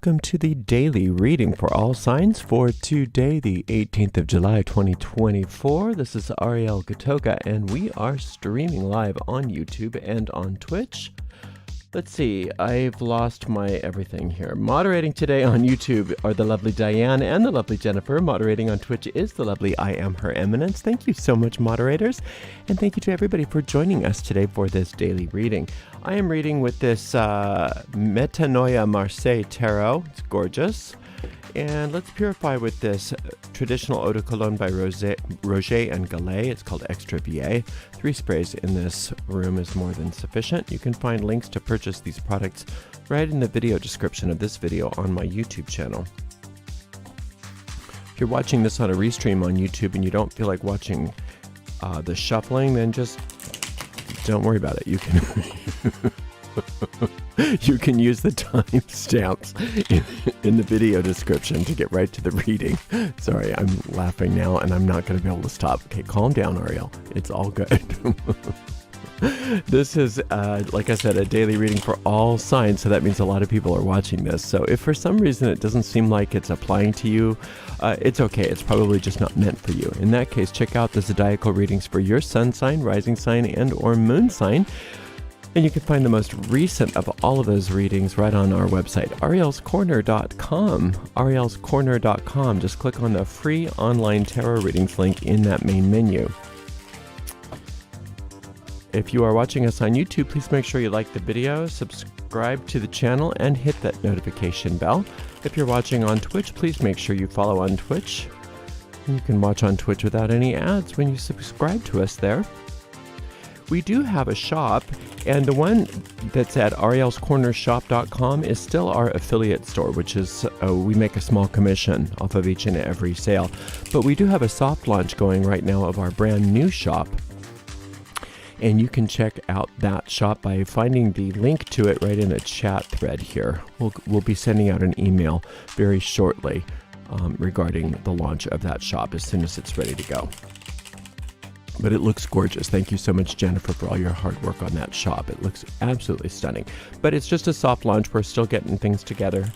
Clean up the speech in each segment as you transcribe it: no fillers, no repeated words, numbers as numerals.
welcome to the daily reading for all signs for today, the 18th of July, 2024. This is Ariel Gatoga, and we are streaming live on YouTube and on Twitch. Let's see, I've lost my everything here. Moderating today on YouTube are the lovely Diane and the lovely Jennifer. Moderating on Twitch is the lovely I Am Her Eminence. Thank you so much, moderators. And thank you to everybody for joining us today for this daily reading. I am reading with this Metanoia Marseille Tarot. It's gorgeous. And let's purify with this traditional eau de cologne by Roger and Gallet. It's called Extra VA. 3 sprays in this room is more than sufficient. You can find links to purchase these products right in the video description of this video on my YouTube channel. If you're watching this on a restream on YouTube and you don't feel like watching the shuffling, then just don't worry about it. You can you can use the timestamps in the video description to get right to the reading. Sorry, I'm laughing now and I'm not going to be able to stop. Okay, calm down, Ariel. It's all good. This is, like I said, a daily reading for all signs, so that means a lot of people are watching this. So if for some reason it doesn't seem like it's applying to you, it's okay. It's probably just not meant for you. In that case, check out the zodiacal readings for your sun sign, rising sign, and or moon sign. And you can find the most recent of all of those readings right on our website, arielscorner.com. arielscorner.com. Just click on the free online tarot readings link in that main menu. If you are watching us on YouTube, please make sure you like the video, subscribe to the channel, and hit that notification bell. If you're watching on Twitch, please make sure you follow on Twitch. You can watch on Twitch without any ads when you subscribe to us there. We do have a shop, and the one that's at arielscornershop.com is still our affiliate store, which is, we make a small commission off of each and every sale. But we do have a soft launch going right now of our brand new shop. And you can check out that shop by finding the link to it right in a chat thread here. We'll be sending out an email very shortly regarding the launch of that shop as soon as it's ready to go. But it looks gorgeous. Thank you so much, Jennifer, for all your hard work on that shop. It looks absolutely stunning. But it's just a soft launch. We're still getting things together.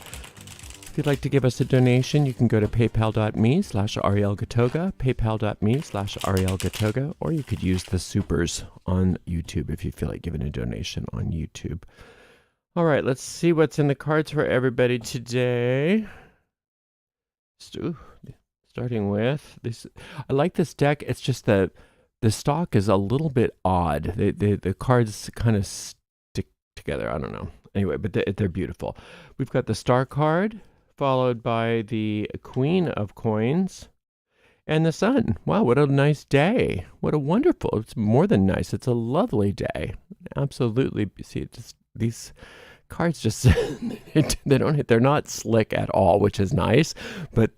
If you'd like to give us a donation, you can go to paypal.me/arielgatoga, paypal.me/arielgatoga, or you could use the supers on YouTube if you feel like giving a donation on YouTube. All right, let's see what's in the cards for everybody today. Starting with this, I like this deck. It's just the stock is a little bit odd. The cards kind of stick together. I don't know. Anyway, but they're beautiful. We've got the Star card, followed by the Queen of Coins, and the Sun. Wow, what a nice day. What a wonderful, it's more than nice. It's a lovely day. Absolutely. See, these cards just, they're not slick at all, which is nice. But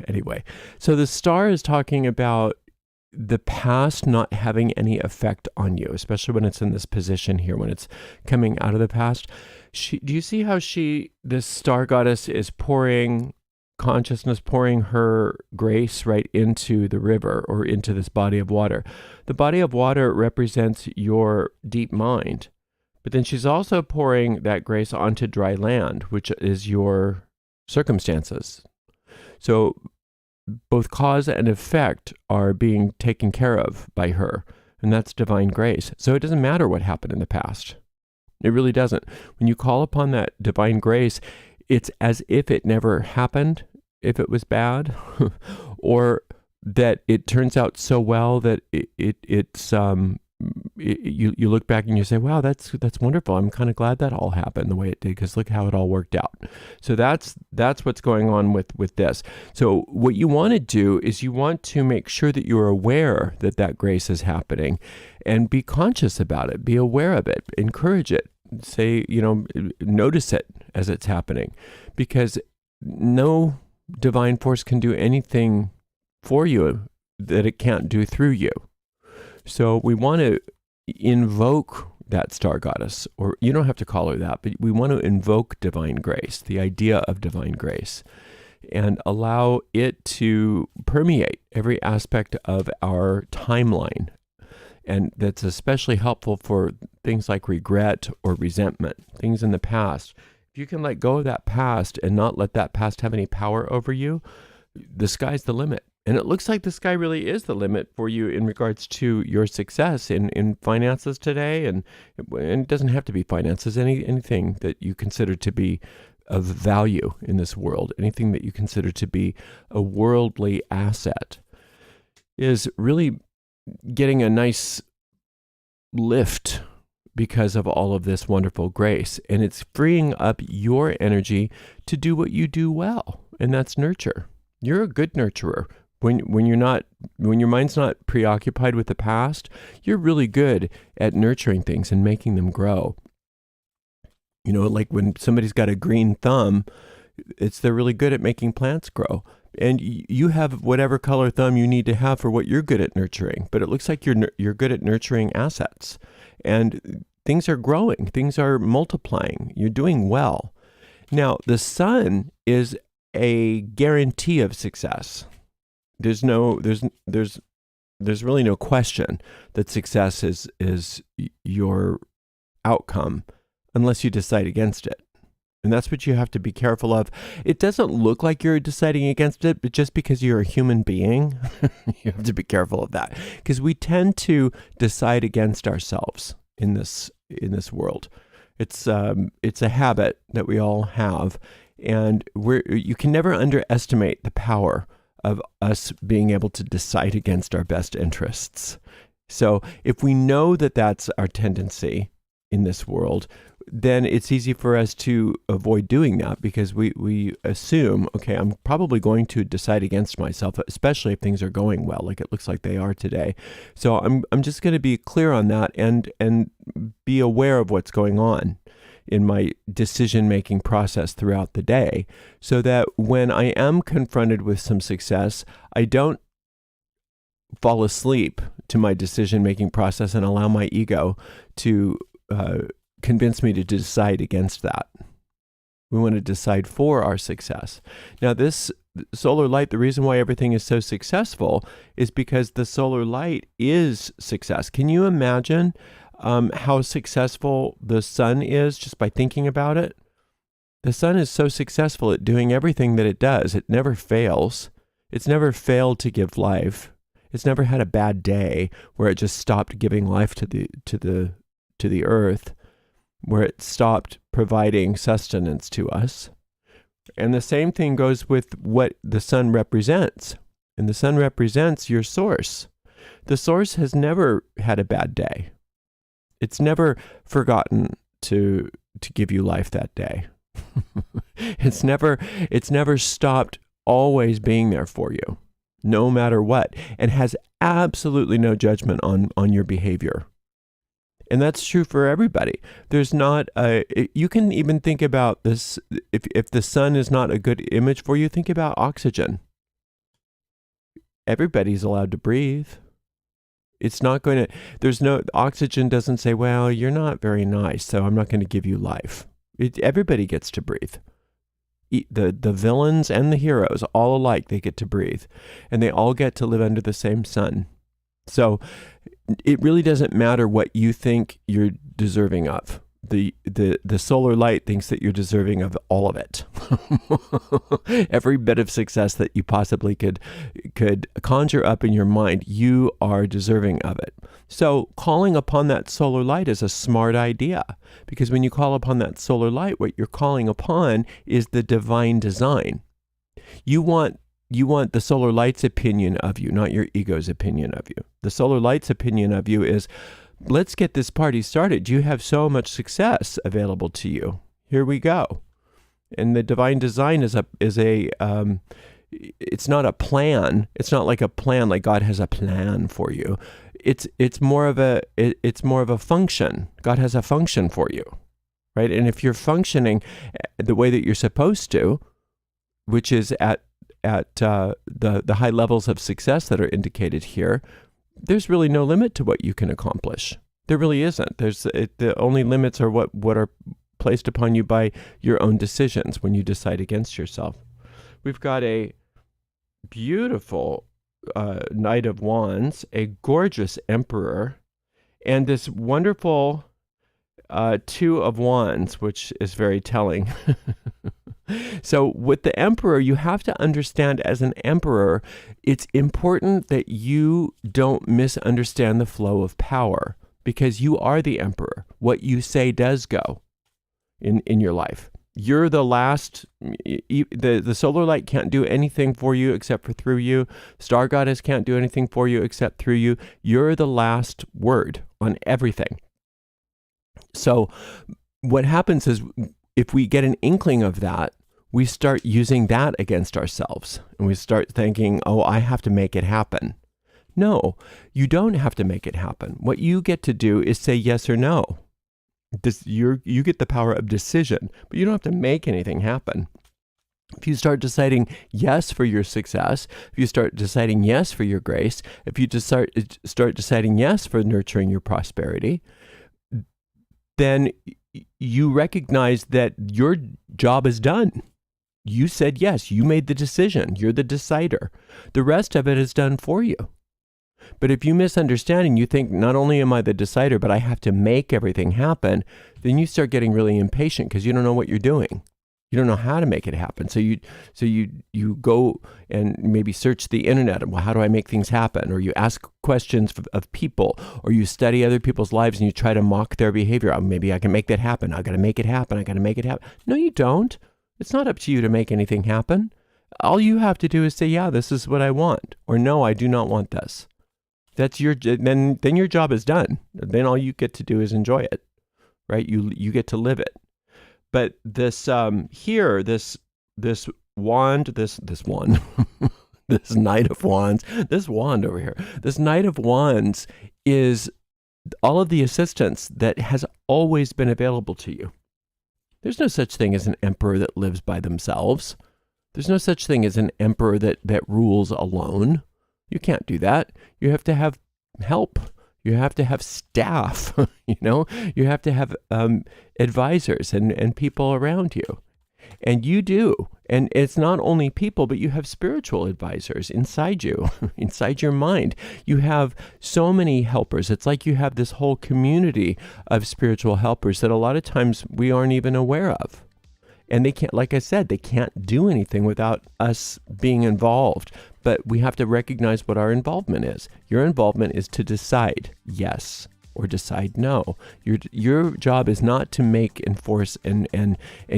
anyway, so the Star is talking about the past not having any effect on you, especially when it's in this position here, when it's coming out of the past. Do you see how this Star goddess is pouring consciousness, pouring her grace right into the river or into this body of water? The body of water represents your deep mind. But then she's also pouring that grace onto dry land, which is your circumstances. So both cause and effect are being taken care of by her, and that's divine grace. So it doesn't matter what happened in the past. It really doesn't. When you call upon that divine grace, it's as if it never happened, if it was bad, or that it turns out so well that you look back and you say, wow, that's wonderful. I'm kind of glad that all happened the way it did, because look how it all worked out. So that's what's going on with this. So what you want to do is you want to make sure that you're aware that grace is happening and be conscious about it, be aware of it, encourage it, say, notice it as it's happening, because no divine force can do anything for you that it can't do through you. So we want to invoke that Star goddess, or you don't have to call her that, but we want to invoke divine grace, the idea of divine grace, and allow it to permeate every aspect of our timeline. And that's especially helpful for things like regret or resentment, things in the past. If you can let go of that past and not let that past have any power over you, the sky's the limit. And it looks like the sky really is the limit for you in regards to your success in finances today. And it doesn't have to be finances, anything that you consider to be of value in this world, anything that you consider to be a worldly asset, is really getting a nice lift because of all of this wonderful grace. And it's freeing up your energy to do what you do well, and that's nurture. You're a good nurturer. When your mind's not preoccupied with the past, you're really good at nurturing things and making them grow. You know, like when somebody's got a green thumb, they're really good at making plants grow. And you have whatever color thumb you need to have for what you're good at nurturing. But it looks like you're good at nurturing assets, and things are growing, things are multiplying. You're doing well. Now, the sun is a guarantee of success. There's really no question that success is your outcome unless you decide against it. And that's what you have to be careful of. It doesn't look like you're deciding against it, but just because you're a human being, you have to be careful of that. Because we tend to decide against ourselves in this world. It's a habit that we all have. And you can never underestimate the power of us being able to decide against our best interests. So if we know that that's our tendency in this world, then it's easy for us to avoid doing that, because we assume, okay, I'm probably going to decide against myself, especially if things are going well, like it looks like they are today. So I'm just going to be clear on that and be aware of what's going on in my decision-making process throughout the day, so that when I am confronted with some success, I don't fall asleep to my decision-making process and allow my ego to convince me to decide against that. We want to decide for our success. Now, this solar light, the reason why everything is so successful is because the solar light is success. Can you imagine how successful the sun is just by thinking about it? The sun is so successful at doing everything that it does. It never fails. It's never failed to give life. It's never had a bad day where it just stopped giving life to the earth, where it stopped providing sustenance to us. And the same thing goes with what the sun represents. And the sun represents your source. The source has never had a bad day. It's never forgotten to give you life that day. It's never stopped always being there for you, no matter what, and has absolutely no judgment on your behavior. And that's true for everybody. There's not you can even think about this, if the sun is not a good image for you, think about oxygen. Everybody's allowed to breathe. It's not going to, oxygen doesn't say, well, you're not very nice, so I'm not going to give you life. Everybody gets to breathe. The villains and the heroes, all alike, they get to breathe. And they all get to live under the same sun. So it really doesn't matter what you think you're deserving of. The solar light thinks that you're deserving of all of it. Every bit of success that you possibly could conjure up in your mind, you are deserving of it. So calling upon that solar light is a smart idea, because when you call upon that solar light, what you're calling upon is the divine design. You want the solar light's opinion of you, not your ego's opinion of you. The solar light's opinion of you is, let's get this party started. You have so much success available to you. Here we go. And the divine design is it's not a plan. It's not like a plan, like God has a plan for you. It's more of a function. God has a function for you, right? And if you're functioning the way that you're supposed to, which is at the high levels of success that are indicated here, there's really no limit to what you can accomplish. There really isn't. The only limits are what are placed upon you by your own decisions when you decide against yourself. We've got a beautiful Knight of Wands, a gorgeous Emperor, and this wonderful Two of Wands, which is very telling. So with the Emperor, you have to understand as an Emperor, it's important that you don't misunderstand the flow of power, because you are the Emperor. What you say does go in your life. You're the last, the solar light can't do anything for you except for through you. Star Goddess can't do anything for you except through you. You're the last word on everything. So what happens is, if we get an inkling of that, we start using that against ourselves. And we start thinking, oh, I have to make it happen. No, you don't have to make it happen. What you get to do is say yes or no. You get the power of decision, but you don't have to make anything happen. If you start deciding yes for your success, if you start deciding yes for your grace, if you start deciding yes for nurturing your prosperity, then you recognize that your job is done. You said yes. You made the decision. You're the decider. The rest of it is done for you. But if you misunderstand and you think, not only am I the decider, but I have to make everything happen, then you start getting really impatient because you don't know what you're doing. You don't know how to make it happen. So you go and maybe search the internet. Well, how do I make things happen? Or you ask questions of people, or you study other people's lives and you try to mock their behavior. Oh, maybe I can make that happen. I got to make it happen. I got to make it happen. No, you don't. It's not up to you to make anything happen. All you have to do is say, yeah, this is what I want. Or no, I do not want this. That's then your job is done. Then all you get to do is enjoy it, right? You get to live it. But this this wand, this wand, this Knight of Wands, this wand over here, this Knight of Wands is all of the assistance that has always been available to you. There's no such thing as an emperor that lives by themselves. There's no such thing as an emperor that rules alone. You can't do that. You have to have help. You have to have staff, you have to have advisors and people around you. And you do. And it's not only people, but you have spiritual advisors inside you, inside your mind. You have so many helpers. It's like you have this whole community of spiritual helpers that a lot of times we aren't even aware of. And they can't, like I said, they can't do anything without us being involved. But we have to recognize what our involvement is. Your involvement is to decide yes or decide no. Your job is not to make, enforce, and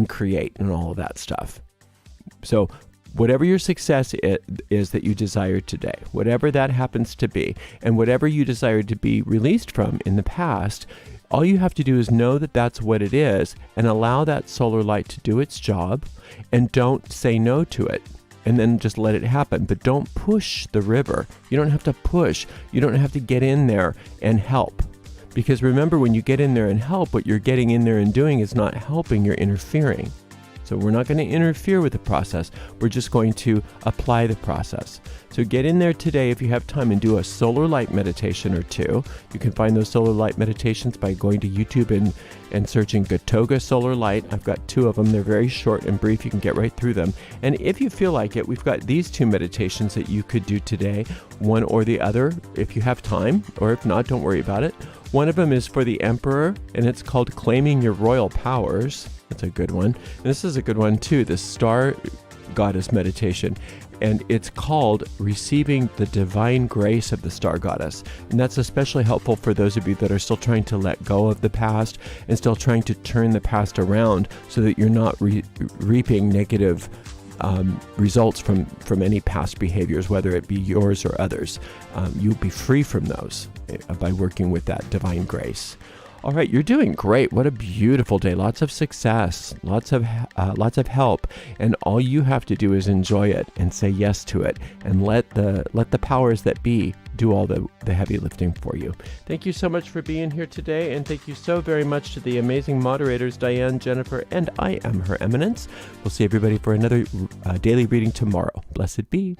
create and all of that stuff. So whatever your success is that you desire today, whatever that happens to be, and whatever you desire to be released from in the past, all you have to do is know that that's what it is and allow that solar light to do its job, and don't say no to it. And then just let it happen. But don't push the river. You don't have to push. You don't have to get in there and help. Because remember, when you get in there and help, what you're getting in there and doing is not helping, you're interfering. So we're not going to interfere with the process. We're just going to apply the process. So get in there today if you have time and do a solar light meditation or two. You can find those solar light meditations by going to YouTube and searching Gatoga solar light. I've got two of them. They're very short and brief. You can get right through them. And if you feel like it, we've got these two meditations that you could do today, one or the other, if you have time, or if not, don't worry about it. One of them is for the Emperor, and it's called Claiming Your Royal Powers. That's a good one. And this is a good one too, the Star Goddess meditation. And it's called Receiving the Divine Grace of the Star Goddess. And that's especially helpful for those of you that are still trying to let go of the past and still trying to turn the past around so that you're not reaping negative results from any past behaviors, whether it be yours or others. You'll be free from those by working with that divine grace. All right, you're doing great. What a beautiful day. Lots of success, lots of help, and all you have to do is enjoy it and say yes to it, and let the powers that be do all the heavy lifting for you. Thank you so much for being here today, and thank you so very much to the amazing moderators, Diane, Jennifer, and I am Her Eminence. We'll see everybody for another daily reading tomorrow. Blessed be.